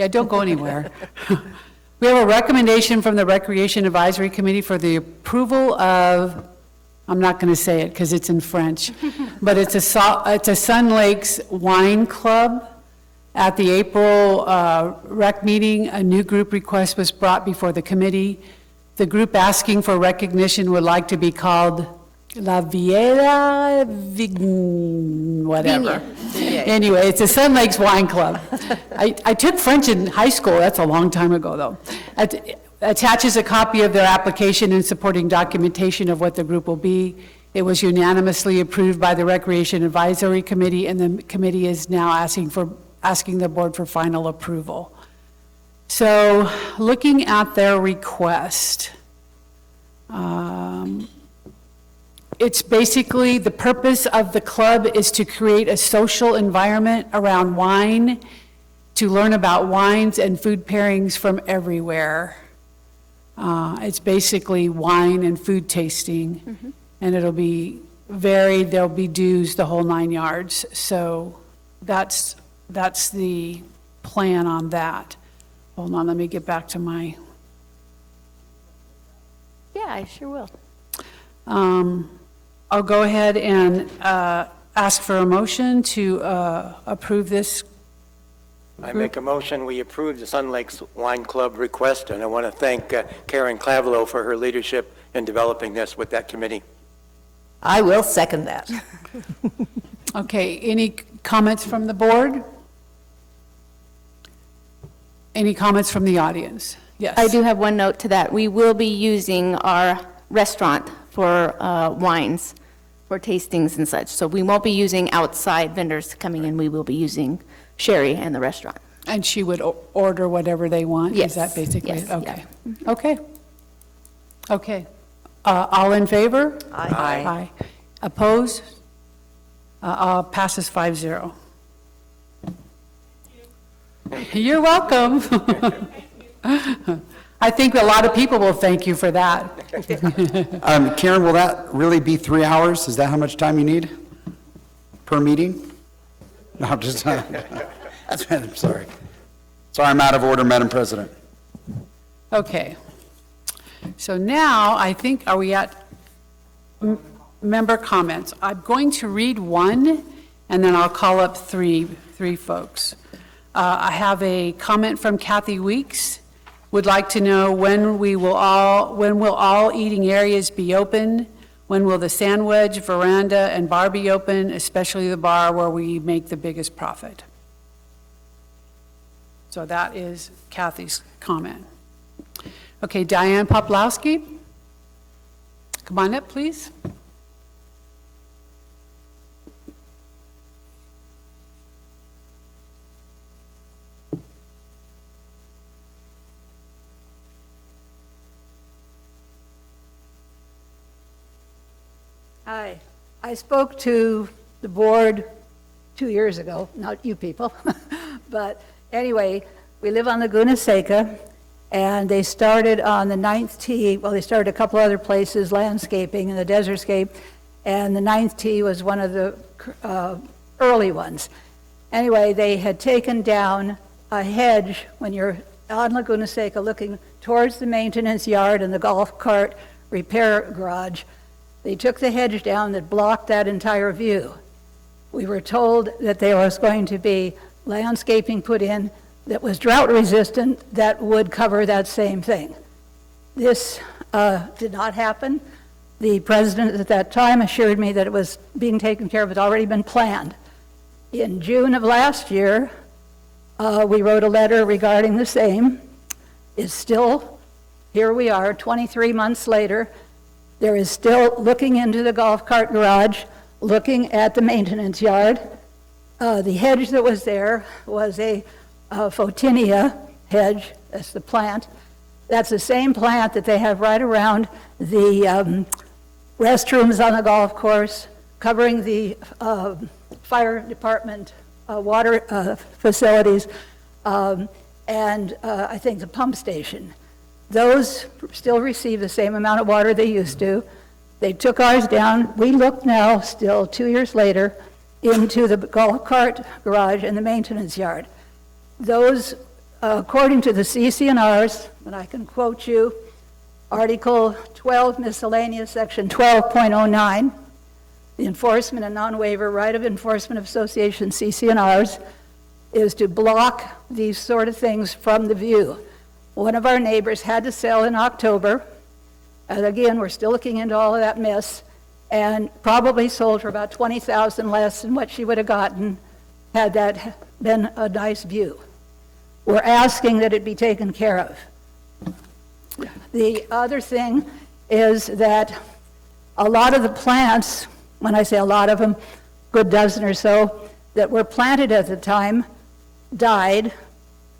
yeah, don't go anywhere. We have a recommendation from the Recreation Advisory Committee for the approval of, I'm not going to say it because it's in French, but it's a Sun Lakes Wine Club. At the April rec meeting, a new group request was brought before the committee. The group asking for recognition would like to be called La Viella whatever. Anyway, it's a Sun Lakes Wine Club. I took French in high school, that's a long time ago, though. Attaches a copy of their application and supporting documentation of what the group will be. It was unanimously approved by the Recreation Advisory Committee, and the committee is now asking the board for final approval. So, looking at their request, it's basically, the purpose of the club is to create a social environment around wine, to learn about wines and food pairings from everywhere. It's basically wine and food tasting, and it'll be varied, there'll be dues, the whole 9 yards. So that's the plan on that. Hold on, let me get back to my... Yeah, I sure will. I'll go ahead and ask for a motion to approve this. I make a motion, we approve the Sun Lakes Wine Club request, and I want to thank Karen Clavelo for her leadership in developing this with that committee. I will second that. Okay, any comments from the board? Any comments from the audience? Yes. I do have one note to that. We will be using our restaurant for wines, for tastings and such. So we won't be using outside vendors coming in. We will be using Sherry and the restaurant. And she would order whatever they want? Yes. Is that basically it? Yes, Okay. yeah. Okay. Okay. All in favor? Aye. Aye. Opposed? Passes 5-0. You're welcome. I think a lot of people will thank you for that. Karen, will that really be 3 hours? Is that how much time you need per meeting? No, I'm just, I'm sorry. Sorry, I'm out of order, Madam President. Okay. So now, I think, are we at member comments? I'm going to read one, and then I'll call up three folks. I have a comment from Kathy Weeks. Would like to know when will all eating areas be open? When will the sandwich, veranda, and bar be open, especially the bar where we make the biggest profit? So that is Kathy's comment. Okay, Diane Poplawski, come on up, please. Hi. I spoke to the board 2 years ago, not you people, but anyway, we live on Laguna Seca, and they started on the 9th tee, well, they started a couple other places, landscaping and the desertscape, and the 9th tee was one of the early ones. Anyway, they had taken down a hedge when you're on Laguna Seca looking towards the maintenance yard and the golf cart repair garage. They took the hedge down that blocked that entire view. We were told that there was going to be landscaping put in that was drought resistant that would cover that same thing. This did not happen. The president at that time assured me that it was being taken care of, it had already been planned. In June of last year, we wrote a letter regarding the same. It's still, here we are, 23 months later. There is still looking into the golf cart garage, looking at the maintenance yard. The hedge that was there was a Photinia hedge, that's the plant. That's the same plant that they have right around the restrooms on the golf course, covering the fire department water facilities, and I think the pump station. Those still receive the same amount of water they used to. They took ours down. We look now, still 2 years later, into the golf cart garage and the maintenance yard. Those, according to the CC&Rs, and I can quote you, Article 12 miscellaneous, Section 12.09, the Enforcement and Non-Waiver Right of Enforcement Association, CC&Rs, is to block these sort of things from the view. One of our neighbors had to sell in October, and again, we're still looking into all of that mess, and probably sold for about $20,000 less than what she would have gotten had that been a nice view. We're asking that it be taken care of. The other thing is that a lot of the plants, when I say a lot of them, good dozen or so, that were planted at the time died.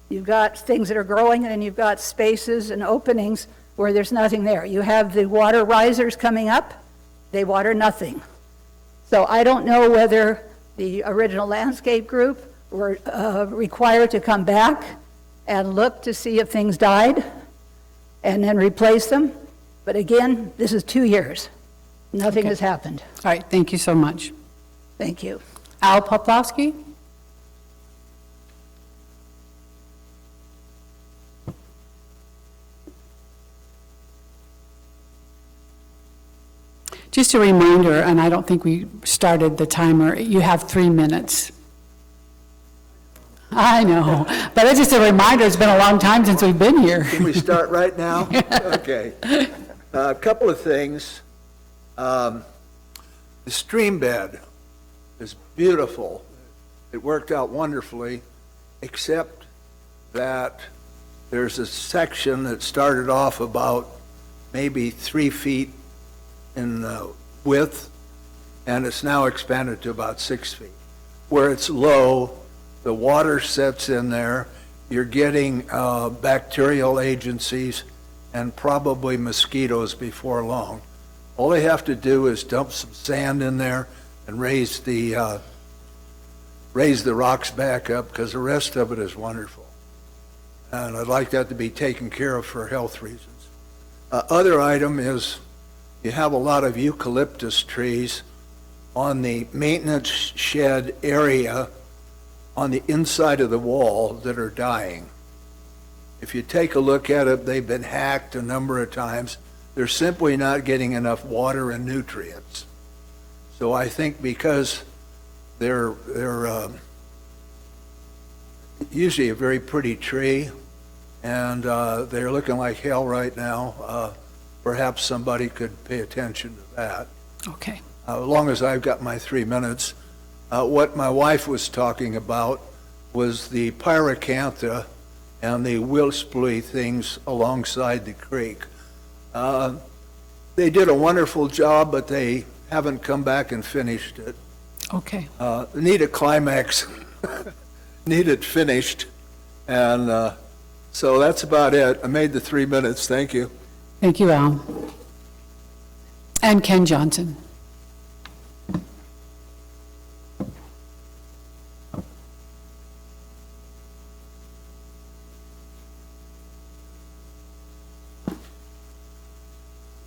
You've got things that are growing, and you've got spaces and openings where there's nothing there. You have the water risers coming up, they water nothing. So I don't know whether the original landscape group were required to come back and look to see if things died and then replace them. But again, this is 2 years. Nothing has happened. All right, thank you so much. Thank you. Al Poplawski? Just a reminder, and I don't think we started the timer, you have 3 minutes. I know, but it's just a reminder, it's been a long time since we've been here. Can we start right now? Okay. A couple of things. The stream bed is beautiful. It worked out wonderfully, except that there's a section that started off about maybe 3 feet in width, and it's now expanded to about 6 feet. Where it's low, the water sets in there, you're getting bacterial agencies and probably mosquitoes before long. All they have to do is dump some sand in there and raise the rocks back up, because the rest of it is wonderful. And I'd like that to be taken care of for health reasons. Other item is, you have a lot of eucalyptus trees on the maintenance shed area on the inside of the wall that are dying. If you take a look at it, they've been hacked a number of times. They're simply not getting enough water and nutrients. So I think because they're usually a very pretty tree, and they're looking like hell right now, perhaps somebody could pay attention to that. Okay. As long as I've got my 3 minutes. What my wife was talking about was the pyracantha and the wilsply things alongside the creek. They did a wonderful job, but they haven't come back and finished it. Okay. Need a climax, need it finished, and so that's about it. I made the 3 minutes. Thank you. Thank you, Al. And Ken Johnson.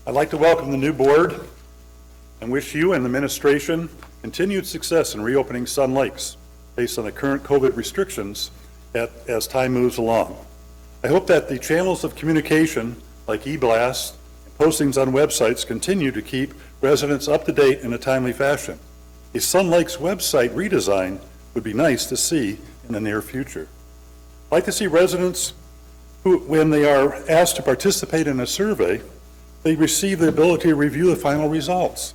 I'd like to welcome the new board and wish you and the administration continued success in reopening Sun Lakes based on the current COVID restrictions as time moves along. I hope that the channels of communication like e-blasts and postings on websites continue to keep residents up to date in a timely fashion. A Sun Lakes website redesign would be nice to see in the near future. I'd like to see residents who, when they are asked to participate in a survey, they receive the ability to review the final results.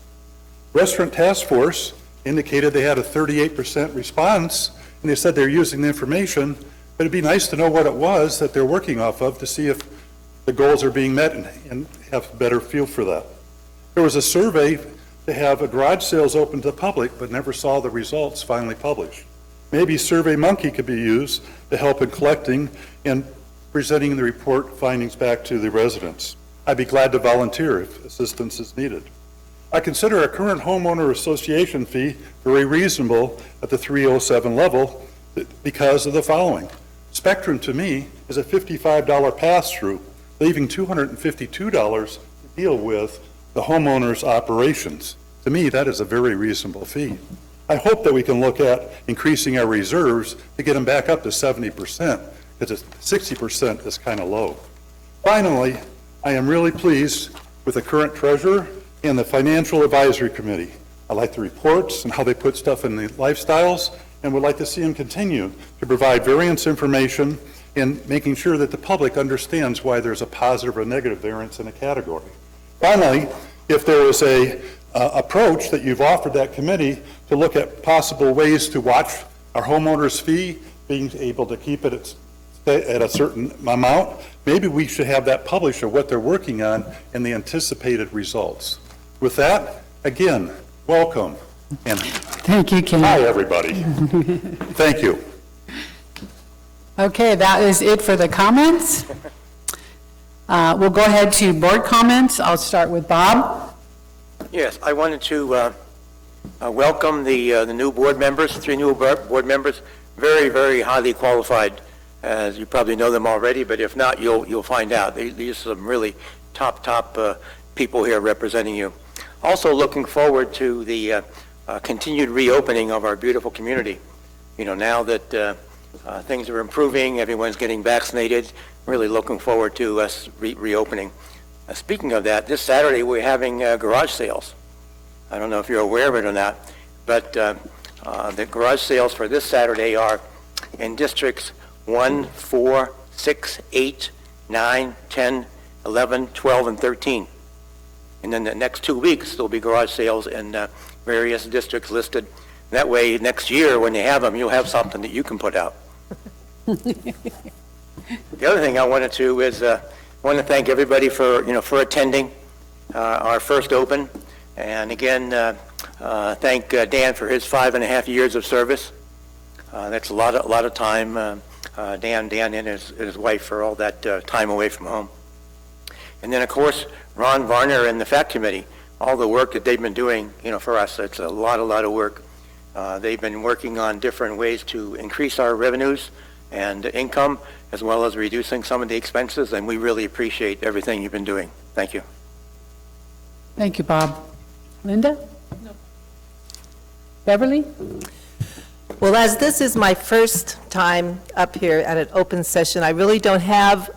Restaurant Task Force indicated they had a 38% response, and they said they're using the information, but it'd be nice to know what it was that they're working off of to see if the goals are being met and have a better feel for that. There was a survey to have a garage sales open to the public, but never saw the results finally published. Maybe SurveyMonkey could be used to help in collecting and presenting the report findings back to the residents. I'd be glad to volunteer if assistance is needed. I consider our current homeowner association fee very reasonable at the 307 level because of the following. Spectrum, to me, is a $55 pass-through, leaving $252 to deal with the homeowner's operations. To me, that is a very reasonable fee. I hope that we can look at increasing our reserves to get them back up to 70%, because 60% is kind of low. Finally, I am really pleased with the current treasurer and the Financial Advisory Committee. I like the reports and how they put stuff in the lifestyles, and would like to see them continue to provide variance information and making sure that the public understands why there's a positive or negative variance in a category. Finally, if there is a approach that you've offered that committee to look at possible ways to watch our homeowners' fee, being able to keep it at a certain amount, maybe we should have that published of what they're working on and the anticipated results. With that, again, welcome. And thank you, Ken. Hi, everybody. Thank you. Okay, that is it for the comments. We'll go ahead to board comments. I'll start with Bob. Yes, I wanted to welcome the new board members, 3 new board members, very, very highly qualified. As you probably know them already, but if not, you'll find out. These are some really top people here representing you. Also looking forward to the continued reopening of our beautiful community. You know, now that things are improving, everyone's getting vaccinated, really looking forward to us reopening. Speaking of that, this Saturday we're having garage sales. I don't know if you're aware of it or not, but the garage sales for this Saturday are in districts 1, 4, 6, 8, 9, 10, 11, 12, and 13. And then the next 2 weeks, there'll be garage sales in various districts listed. That way, next year, when you have them, you'll have something that you can put out. The other thing I wanted to is I want to thank everybody for attending our first open. And again, thank Dan for his 5.5 years of service. That's a lot of time. Dan and his wife for all that time away from home. And then, of course, Ron Varner and the FACT Committee, all the work that they've been doing, for us, it's a lot of work. They've been working on different ways to increase our revenues and income, as well as reducing some of the expenses, and we really appreciate everything you've been doing. Thank you. Thank you, Bob. Linda? No. Beverly? Well, as this is my first time up here at an open session, I really don't have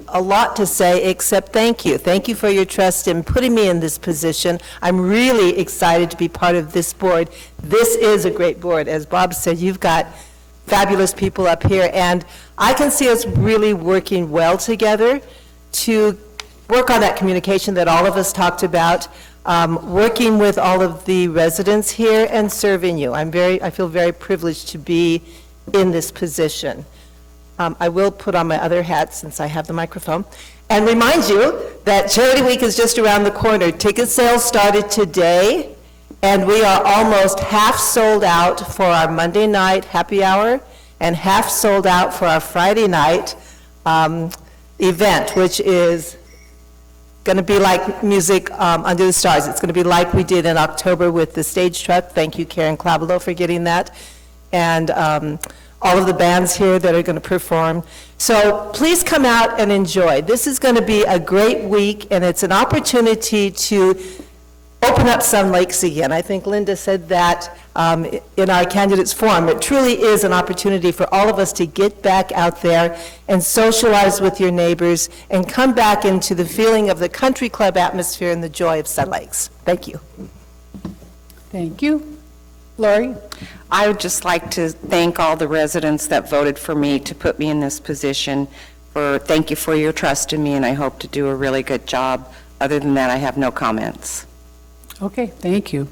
a lot to say except thank you. Thank you for your trust in putting me in this position. I'm really excited to be part of this board. This is a great board. As Bob said, you've got fabulous people up here, and I can see us really working well together to work on that communication that all of us talked about, working with all of the residents here and serving you. I feel very privileged to be in this position. I will put on my other hat since I have the microphone and remind you that Charity Week is just around the corner. Ticket sales started today, and we are almost half sold out for our Monday night happy hour and half sold out for our Friday night event, which is going to be like music under the stars. It's going to be like we did in October with the stage truck. Thank you, Karen Clabelo, for getting that. And all of the bands here that are going to perform. So please come out and enjoy. This is going to be a great week, and it's an opportunity to open up Sun Lakes again. I think Linda said that in our candidates forum. It truly is an opportunity for all of us to get back out there and socialize with your neighbors and come back into the feeling of the country club atmosphere and the joy of Sun Lakes. Thank you. Thank you. Lori? I would just like to thank all the residents that voted for me to put me in this position. Thank you for your trust in me, and I hope to do a really good job. Other than that, I have no comments. Okay, thank you.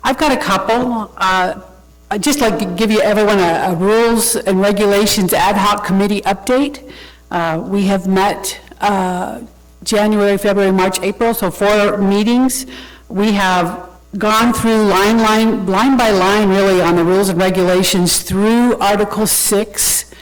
I've got a couple. I'd just like to give you everyone a rules and regulations ad hoc committee update. We have met January, February, March, April, so 4 meetings. We have gone through line by line, really, on the rules and regulations through Article 6.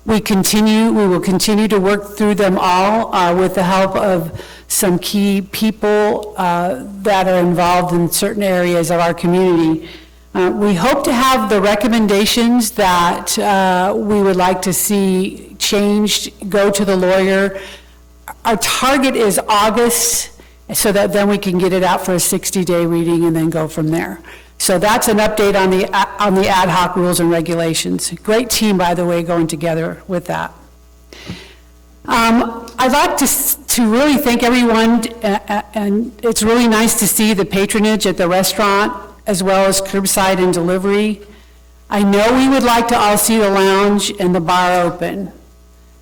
We will continue to work through them all with the help of some key people that are involved in certain areas of our community. We hope to have the recommendations that we would like to see changed, go to the lawyer. Our target is August, so that then we can get it out for a 60-day reading and then go from there. So that's an update on the ad hoc rules and regulations. Great team, by the way, going together with that. I'd like to really thank everyone, and it's really nice to see the patronage at the restaurant as well as curbside and delivery. I know we would like to all see the lounge and the bar open.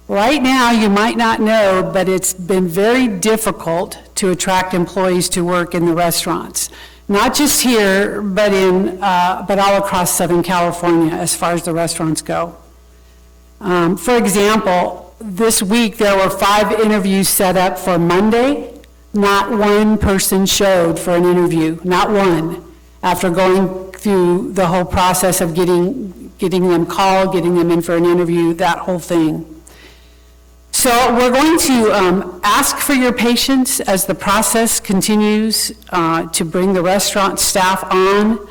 Right now, you might not know, but it's been very difficult to attract employees to work in the restaurants. Not just here, but all across Southern California as far as the restaurants go. For example, this week there were 5 interviews set up for Monday. Not one person showed for an interview, not one, after going through the whole process of getting them called, getting them in for an interview, that whole thing. So we're going to ask for your patience as the process continues to bring the restaurant staff on.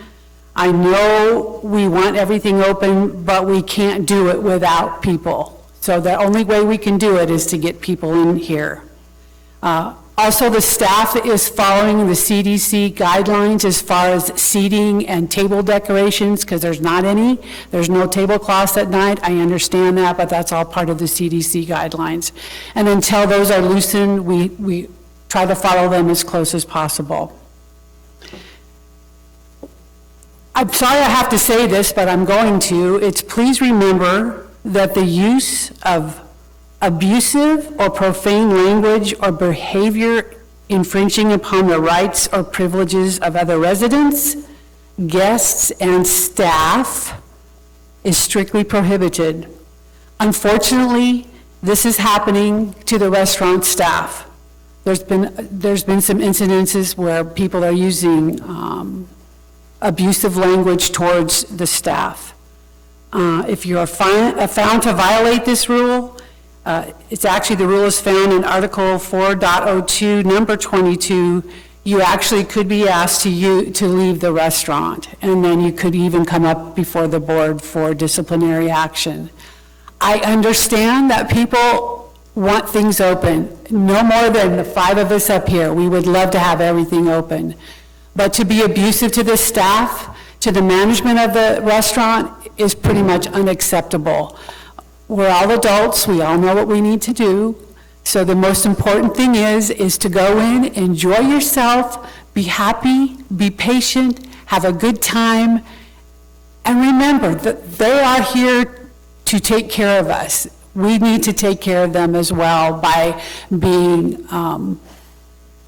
I know we want everything open, but we can't do it without people. So the only way we can do it is to get people in here. Also, the staff is following the CDC guidelines as far as seating and table decorations, because there's not any. There's no tablecloths at night. I understand that, but that's all part of the CDC guidelines. And until those are loosened, we try to follow them as close as possible. I'm sorry I have to say this, but I'm going to. It's please remember that the use of abusive or profane language or behavior infringing upon the rights or privileges of other residents, guests, and staff is strictly prohibited. Unfortunately, this is happening to the restaurant staff. There's been some incidences where people are using abusive language towards the staff. If you are found to violate this rule, it's actually, the rule is found in Article 4.02, number 22. You actually could be asked to leave the restaurant, and then you could even come up before the board for disciplinary action. I understand that people want things open. No more than the 5 of us up here. We would love to have everything open. But to be abusive to the staff, to the management of the restaurant, is pretty much unacceptable. We're all adults, we all know what we need to do. So the most important thing is to go in, enjoy yourself, be happy, be patient, have a good time, and remember that they are here to take care of us. We need to take care of them as well by being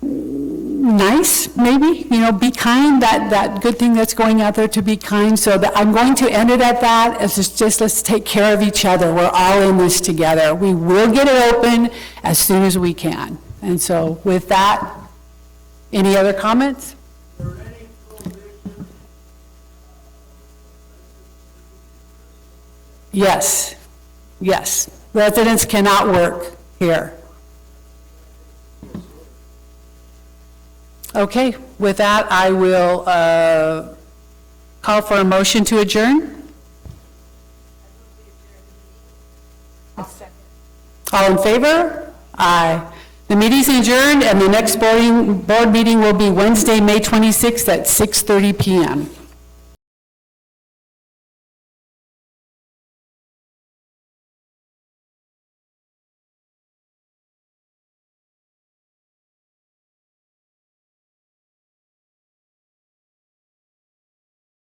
nice, maybe, be kind, that good thing that's going out there, to be kind. So I'm going to end it at that. It's just let's take care of each other. We're all in this together. We will get it open as soon as we can. And so with that, any other comments? Yes. Residents cannot work here. Okay, with that, I will call for a motion to adjourn. All in favor? Aye. The meeting's adjourned, and the next board meeting will be Wednesday, May 26th at 6:30 p.m.